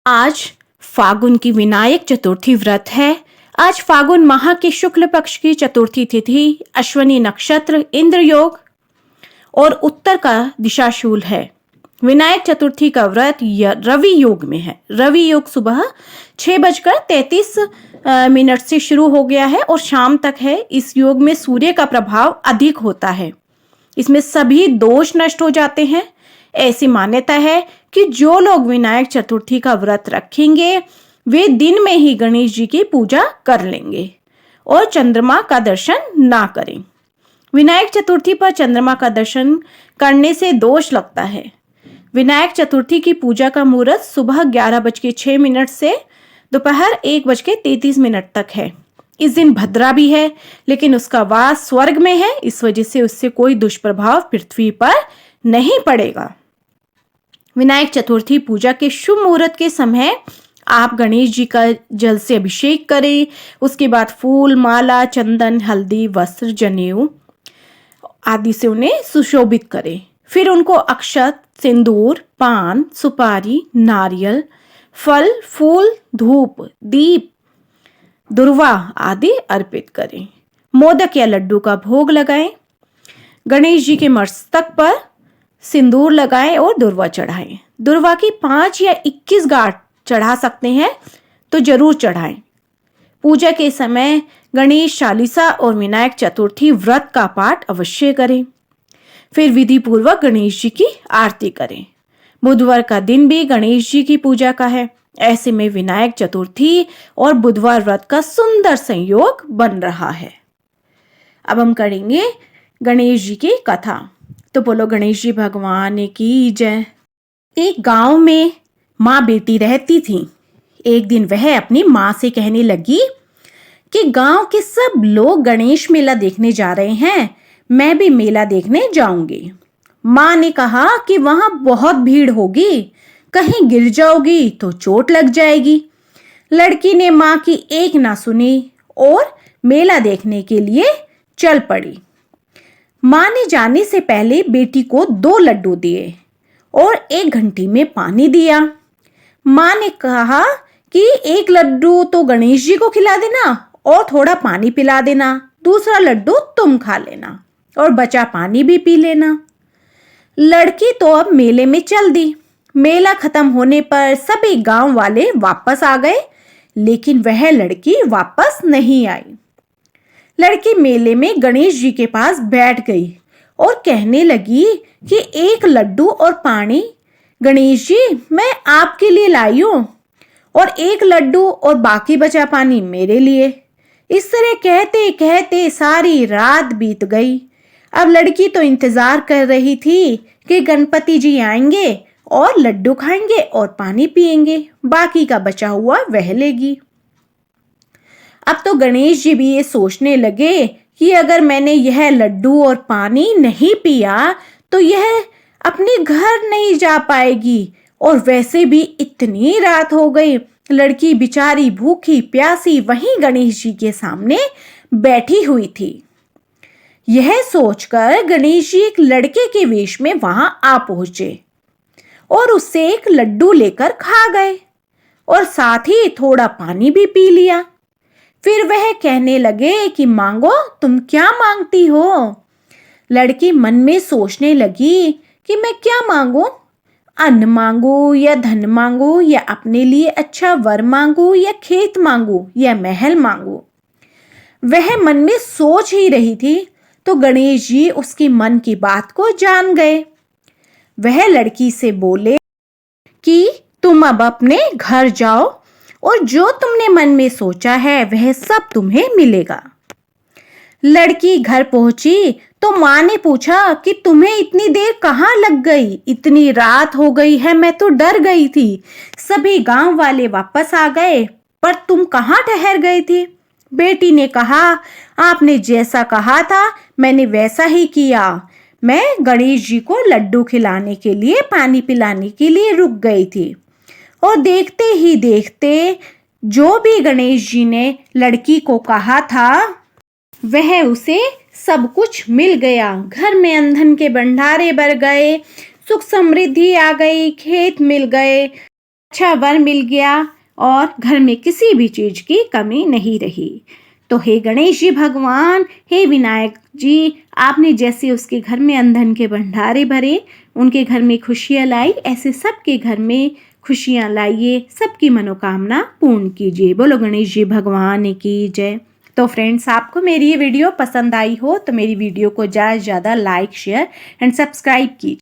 आज फागुन की विनायक चतुर्थी व्रत है। आज फागुन माह के शुक्ल पक्ष की चतुर्थी तिथि, अश्वनी नक्षत्र, इंद्र योग और उत्तर का दिशाशूल है। विनायक चतुर्थी का व्रत रवि योग में है। रवि योग सुबह 6:33 से शुरू हो गया है और शाम तक है। इस योग में सूर्य का प्रभाव अधिक होता है। इसमें सभी दोष नष्ट हो जाते हैं। ऐसी मान्यता है कि जो लोग विनायक चतुर्थी का व्रत रखेंगे वे दिन में ही गणेश जी की पूजा कर लेंगे और चंद्रमा का दर्शन ना करें। विनायक चतुर्थी पर चंद्रमा का दर्शन करने से दोष लगता है। विनायक चतुर्थी की पूजा का मुहूर्त सुबह 11:06 से दोपहर 1:33 तक है। इस दिन भद्रा भी है, लेकिन उसका वास स्वर्ग में है। इस वजह से उससे कोई दुष्प्रभाव पृथ्वी पर नहीं पड़ेगा। विनायक चतुर्थी पूजा के शुभ मुहूर्त के समय आप गणेश जी का जल से अभिषेक करें। उसके बाद फूल, माला, चंदन, हल्दी, वस्त्र, जनेऊ आदि से उन्हें सुशोभित करें। फिर उनको अक्षत, सिंदूर, पान, सुपारी, नारियल, फल, फूल, धूप, दीप, दुर्वा आदि अर्पित करें। मोदक या लड्डू का भोग लगाएं। गणेश जी के मस्तक पर सिंदूर लगाएं और दुर्वा चढ़ाएं। दुर्वा की 5 या 21 गांठ चढ़ा सकते हैं तो जरूर चढ़ाएं। पूजा के समय गणेश चालीसा और विनायक चतुर्थी व्रत का पाठ अवश्य करें। फिर विधि पूर्वक गणेश जी की आरती करें। बुधवार का दिन भी गणेश जी की पूजा का है। ऐसे में विनायक चतुर्थी और बुधवार व्रत का सुंदर संयोग बन रहा है। अब हम करेंगे गणेश जी की कथा। तो बोलो गणेश जी भगवान की जय। एक गांव में माँ बेटी रहती थी। एक दिन वह अपनी माँ से कहने लगी कि गांव के सब लोग गणेश मेला देखने जा रहे हैं, मैं भी मेला देखने जाऊंगी। माँ ने कहा कि वहां बहुत भीड़ होगी, कहीं गिर जाओगी तो चोट लग जाएगी। लड़की ने माँ की एक ना सुनी और मेला देखने के लिए चल पड़ी। माँ ने जाने से पहले बेटी को 2 लड्डू दिए और 1 घंटी में पानी दिया। माँ ने कहा कि 1 लड्डू तो गणेश जी को खिला देना और थोड़ा पानी पिला देना, दूसरा लड्डू तुम खा लेना और बचा पानी भी पी लेना। लड़की तो अब मेले में चल दी। मेला खत्म होने पर सभी गांव वाले वापस आ गए, लेकिन वह लड़की वापस नहीं आई। लड़की मेले में गणेश जी के पास बैठ गई और कहने लगी कि 1 लड्डू और पानी गणेश जी मैं आपके लिए लाई हूं और 1 लड्डू और बाकी बचा पानी मेरे लिए। इस तरह कहते कहते सारी रात बीत गई। अब लड़की तो इंतजार कर रही थी कि गणपति जी आएंगे और लड्डू खाएंगे और पानी पिएंगे, बाकी का बचा हुआ वह लेगी। अब तो गणेश जी भी ये सोचने लगे कि अगर मैंने यह लड्डू और पानी नहीं पिया तो यह अपने घर नहीं जा पाएगी और वैसे भी इतनी रात हो गई। लड़की बेचारी भूखी प्यासी वहीं गणेश जी के सामने बैठी हुई थी। यह सोचकर गणेश जी एक लड़के के वेश में वहां आ पहुंचे और उससे 1 लड्डू लेकर खा गए और साथ ही थोड़ा पानी भी पी लिया। फिर वह कहने लगे कि मांगो, तुम क्या मांगती हो? लड़की मन में सोचने लगी कि मैं क्या मांगू, अन्न मांगू या धन मांगू या अपने लिए अच्छा वर मांगू या खेत मांगू या महल मांगू। वह मन में सोच ही रही थी तो गणेश जी उसकी मन की बात को जान गए। वह लड़की से बोले कि तुम अब अपने घर जाओ और जो तुमने मन में सोचा है वह सब तुम्हें मिलेगा। लड़की घर पहुंची तो माँ ने पूछा कि तुम्हें इतनी देर कहाँ लग गई? इतनी रात हो गई है, मैं तो डर गई थी। सभी गांव वाले वापस आ गए, पर तुम कहाँ ठहर गई थी? बेटी ने कहा, आपने जैसा कहा था मैंने वैसा ही किया। मैं गणेश जी को लड्डू खिलाने के लिए, पानी पिलाने के लिए रुक गई थी और देखते ही देखते जो भी गणेश जी ने लड़की को कहा था वह उसे सब कुछ मिल गया। घर में अंधन के भंडारे भर गए, सुख समृद्धि आ गई, खेत मिल गए, अच्छा वर मिल गया और घर में किसी भी चीज की कमी नहीं रही। तो हे गणेश जी भगवान, हे विनायक जी, आपने जैसे उसके घर में अंधन के भंडारे भरे, उनके घर में खुशियां लाई, ऐसे सबके घर में खुशियां लाइए, सबकी मनोकामना पूर्ण कीजिए। बोलो गणेश जी भगवान की जय। तो फ्रेंड्स, आपको मेरी ये वीडियो पसंद आई हो तो मेरी वीडियो को ज़्यादा से ज़्यादा लाइक, शेयर एंड सब्सक्राइब कीजिए।